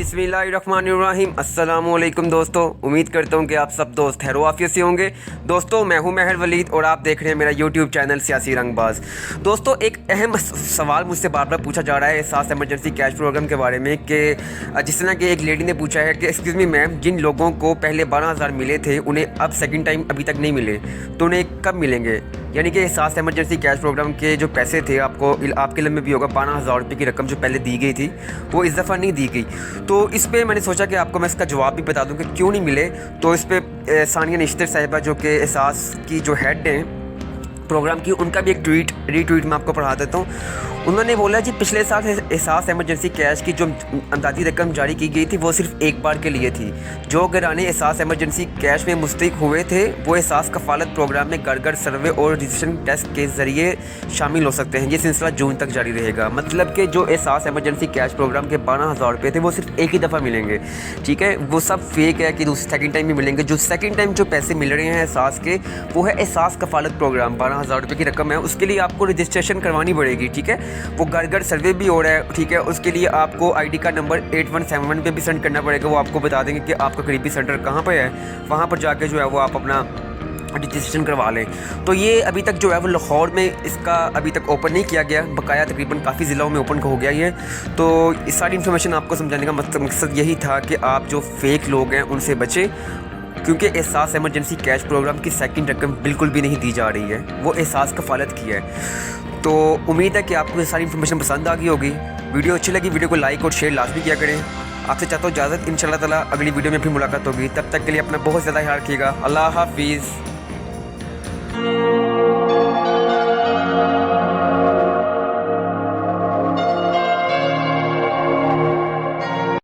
बिस्मिल्लाहिर्रहमानिर्रहीम। अस्सलामुअलैकुम दोस्तों, उम्मीद करता हूँ कि आप सब दोस्त खैर आफियत से होंगे। दोस्तों मैं हूँ महर वलीद और आप देख रहे हैं मेरा यूट्यूब चैनल सियासी रंगबाज। दोस्तों एक अहम सवाल मुझसे बार बार पूछा जा रहा है एहसास एमरजेंसी कैश प्रोग्राम के बारे में कि जिस तरह कि एक लेडी ने पूछा है कि एक्सक्यूज़ मी मैम, जिन लोगों को पहले 12,000 मिले थे उन्हें अब सेकेंड टाइम अभी तक नहीं मिले तो उन्हें कब मिलेंगे। यानी कि एहसास एमरजेंसी कैश प्रोग्राम के जो पैसे थे आपके लिए में भी होगा 12,000 रुपये की रकम जो पहले दी गई थी वो इस दफ़ा नहीं दी गई। तो इस पर मैंने सोचा कि आपको मैं इसका जवाब भी बता दूं कि क्यों नहीं मिले। तो इस पर सानिया निश्तर साहिबा जो कि एहसास की जो हेड हैं प्रोग्राम की, उनका भी एक रीट्वीट मैं आपको पढ़ा देता हूँ। उन्होंने बोला जी पिछले साल एहसास एमरजेंसी कैश की जो अंदाजी रकम जारी की गई थी वो सिर्फ एक बार के लिए थी। जो घराने एहसास एमरजेंसी कैश में मुस्तहिक हुए थे वो एहसास कफालत प्रोग्राम में घर घर सर्वे और रजिस्ट्रेशन टेस्ट के ज़रिए शामिल हो सकते हैं। ये सिलसिला जून तक जारी रहेगा। मतलब कि जो एहसास एमरजेंसी कैश प्रोग्राम के 12,000 रुपये थे वो सिर्फ एक ही दफ़ा मिलेंगे, ठीक है। वो सब फेक है कि सेकेंड टाइम भी मिलेंगे। जो सेकेंड टाइम जो पैसे मिल रहे हैं एहसास के वो है एहसास कफालत प्रोग्राम, 12,000 रुपये की रकम है। उसके लिए आपको रजिस्ट्रेशन करवानी पड़ेगी, ठीक है। वो घर घर सर्वे भी हो रहा है, ठीक है। उसके लिए आपको आईडी कार्ड नंबर 8171 पे भी सेंड करना पड़ेगा। वो आपको बता देंगे कि आपका करीबी सेंटर कहाँ पे है, वहाँ पर जाके जो है वो आप अपना रजिस्ट्रेशन करवा लें। तो ये अभी तक जो है वो लाहौर में इसका अभी तक ओपन नहीं किया गया, बकाया तकरीबन काफ़ी ज़िलों में ओपन हो गया ये। तो इस सारी इन्फॉर्मेशन आपको समझाने का मकसद यही था कि आप जो फेक लोग हैं उनसे बचें, क्योंकि एहसास एमरजेंसी कैश प्रोग्राम की सेकंड रकम बिल्कुल भी नहीं दी जा रही है, वो एहसास कफालत की है। तो उम्मीद है कि आपको ये सारी इन्फॉर्मेशन पसंद आ गई होगी। वीडियो अच्छी लगी वीडियो को लाइक और शेयर लाजमी किया करें। आपसे चाहता हूँ इजाज़त, इंशाल्लाह ताला अगली वीडियो में फिर मुलाकात होगी। तब तक के लिए अपना बहुत ज़्यादा ख्याल रखिएगा। अल्लाह हाफिज़।